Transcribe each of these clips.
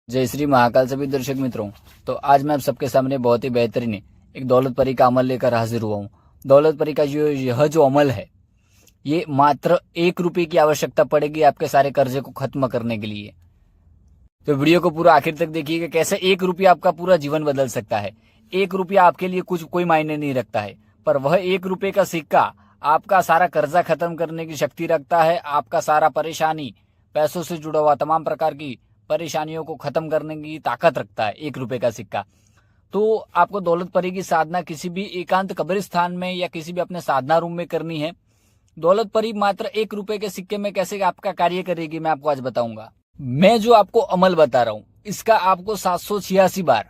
जय श्री महाकाल सभी दर्शक मित्रों। तो आज मैं आप सबके सामने बहुत ही बेहतरीन एक दौलत परी का अमल लेकर हाजिर हुआ हूँ। दौलत परी का यह जो अमल है, ये मात्र 1 रुपये की आवश्यकता पड़ेगी आपके सारे कर्जे को खत्म करने के लिए। तो वीडियो को पूरा आखिर तक देखिएगा, कैसे 1 रुपया आपका पूरा जीवन बदल सकता है। 1 रुपया आपके लिए कोई मायने नहीं रखता है, पर वह 1 रुपये का सिक्का आपका सारा कर्जा खत्म करने की शक्ति रखता है। आपका सारा परेशानी, पैसों से जुड़ा हुआ तमाम प्रकार की परेशानियों को खत्म करने की ताकत रखता है 1 रुपये का सिक्का। तो आपको दौलत परी की साधना किसी भी एकांत कब्रिस्तान में या किसी भी अपने साधना रूम में करनी है। दौलत परी मात्र 1 रुपये के सिक्के में कैसे आपका कार्य करेगी, मैं आपको आज बताऊंगा। मैं जो आपको अमल बता रहा हूं, इसका आपको 786 बार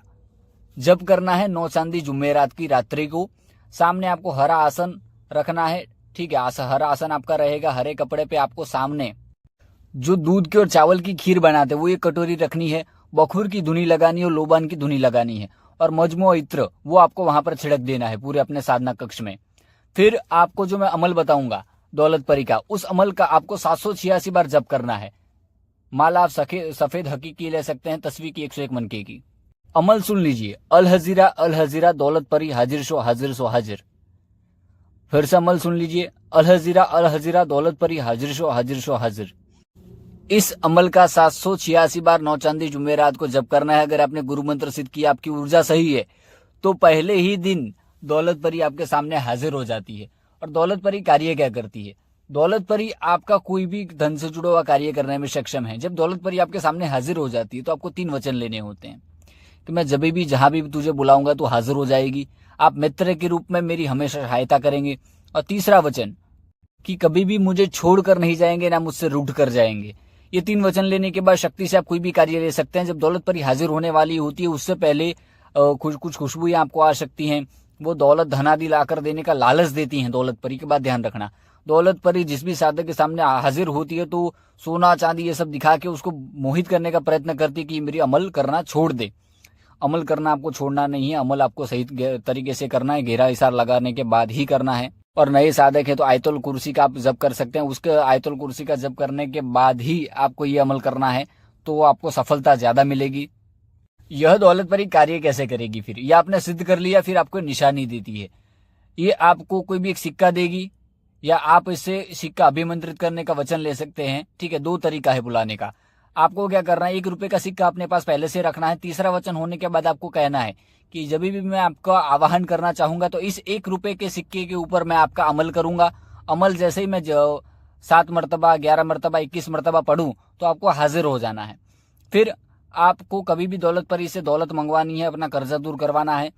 जप करना है 9 चांदी जुमेरात की रात्रि को। सामने आपको हरा आसन रखना है, ठीक है। हरा आसन आपका रहेगा, हरे कपड़े पे आपको सामने जो दूध के और चावल की खीर बनाते वो एक कटोरी रखनी है। बखूर की धुनी लगानी है और लोबान की धुनी लगानी है, और मजमू इत्र वो आपको वहां पर छिड़क देना है पूरे अपने साधना कक्ष में। फिर आपको जो मैं अमल बताऊंगा दौलत परी का, उस अमल का आपको 786 बार जप करना है। माला आप सफेद हकीकी ले सकते हैं, तस्वीर की 101 मनके की। अमल सुन लीजिए, अल हजीरा दौलत परी हाजिर सो हाजिर। फिर से अमल सुन लीजिए, अल हजीरा दौलत परी हाजिर सो हाजिर। इस अमल का 786 बार 9 चांदी जुमेरात को जप करना है। अगर आपने गुरु मंत्र सिद्ध किया, आपकी ऊर्जा सही है, तो पहले ही दिन दौलत परी आपके सामने हाजिर हो जाती है। और दौलत परी कार्य क्या करती है? दौलत परी आपका कोई भी धन से जुड़ा हुआ कार्य करने में सक्षम है। जब दौलत परी आपके सामने हाजिर हो जाती है तो आपको 3 वचन लेने होते हैं कि मैं जब भी जहां भी तुझे बुलाऊंगा तो हाजिर हो जाएगी, आप मित्र के रूप में मेरी हमेशा सहायता करेंगे। और तीसरा वचन कि कभी भी मुझे छोड़कर नहीं जाएंगे, ना मुझसे रूठ कर जाएंगे। ये 3 वचन लेने के बाद शक्ति से आप कोई भी कार्य ले सकते हैं। जब दौलत परी हाजिर होने वाली होती है, उससे पहले कुछ खुशबुएं आपको आ सकती हैं। वो दौलत धनादि लाकर देने का लालच देती हैं दौलत परी। के बाद ध्यान रखना, दौलत परी जिस भी साधक के सामने हाजिर होती है तो सोना चांदी ये सब दिखा के उसको मोहित करने का प्रयत्न करती है कि मेरी अमल करना छोड़ दे। अमल करना आपको छोड़ना नहीं है, अमल आपको सही तरीके से करना है, गहरा इशारा लगाने के बाद ही करना है। और नए साधक है तो आयतुल कुर्सी का आप जप कर सकते हैं। उसके आयतुल कुर्सी का जप करने के बाद ही आपको ये अमल करना है, तो आपको सफलता ज्यादा मिलेगी। यह दौलत परी कार्य कैसे करेगी? फिर यह आपने सिद्ध कर लिया, फिर आपको निशानी देती है। ये आपको कोई भी एक सिक्का देगी, या आप इससे सिक्का अभिमंत्रित करने का वचन ले सकते हैं, ठीक है। 2 तरीका है बुलाने का। आपको क्या करना है, 1 रुपये का सिक्का अपने पास पहले से रखना है। तीसरा वचन होने के बाद आपको कहना है कि जब भी मैं आपका आवाहन करना चाहूंगा तो इस 1 रुपये के सिक्के के ऊपर मैं आपका अमल करूंगा। अमल जैसे ही मैं 7 मरतबा, 11 मरतबा, 21 मरतबा पढ़ूं तो आपको हाजिर हो जाना है। फिर आपको कभी भी दौलत परी से दौलत मंगवानी है, अपना कर्जा दूर करवाना है,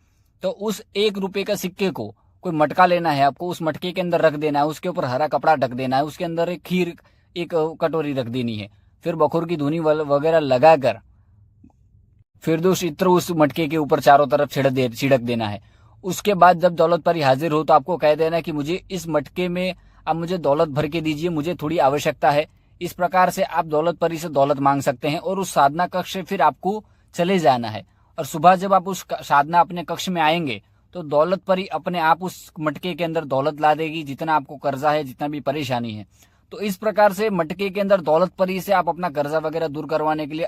तो उस 1 रुपये का सिक्के को कोई मटका लेना है आपको, उस मटके के अंदर रख देना है, उसके ऊपर हरा कपड़ा ढक देना है, उसके अंदर एक खीर एक कटोरी रख देनी है। फिर बखूर की धुनी वगैरह लगाकर फिरदौस इत्र उस मटके के ऊपर चारों तरफ छिड़क देना है। उसके बाद जब दौलत परी हाजिर हो तो आपको कह देना कि मुझे इस मटके में अब मुझे दौलत भर के दीजिए, मुझे थोड़ी आवश्यकता है। इस प्रकार से आप दौलत परी से दौलत मांग सकते हैं। और उस साधना कक्ष से फिर आपको चले जाना है। और सुबह जब आप उस साधना अपने कक्ष में आएंगे तो दौलत परी अपने आप उस मटके के अंदर दौलत ला देगी, जितना आपको कर्जा है, जितना भी परेशानी है। तो इस प्रकार से मटके के अंदर दौलत परी से आप अपना कर्जा वगैरह दूर करवाने के लिए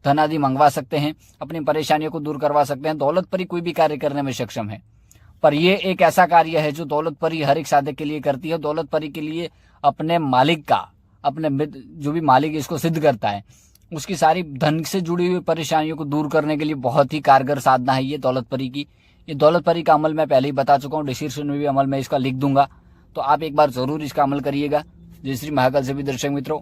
धन आदि मंगवा सकते हैं, अपनी परेशानियों को दूर करवा सकते हैं। दौलत परी कोई भी कार्य करने में सक्षम है, पर यह एक ऐसा कार्य है जो दौलत परी हर एक साधक के लिए करती है। दौलत परी के लिए अपने मालिक का, अपने जो भी मालिक इसको सिद्ध करता है, उसकी सारी धन से जुड़ी हुई परेशानियों को दूर करने के लिए बहुत ही कारगर साधना है ये दौलत परी की। ये दौलत परी का अमल मैं पहले ही बता चुका हूँ, डिस्क्रिप्शन में भी अमल मैं इसका लिख दूंगा, तो आप एक बार जरूर इसका अमल करिएगा। जय श्री महाकाल सभी दर्शक मित्रों।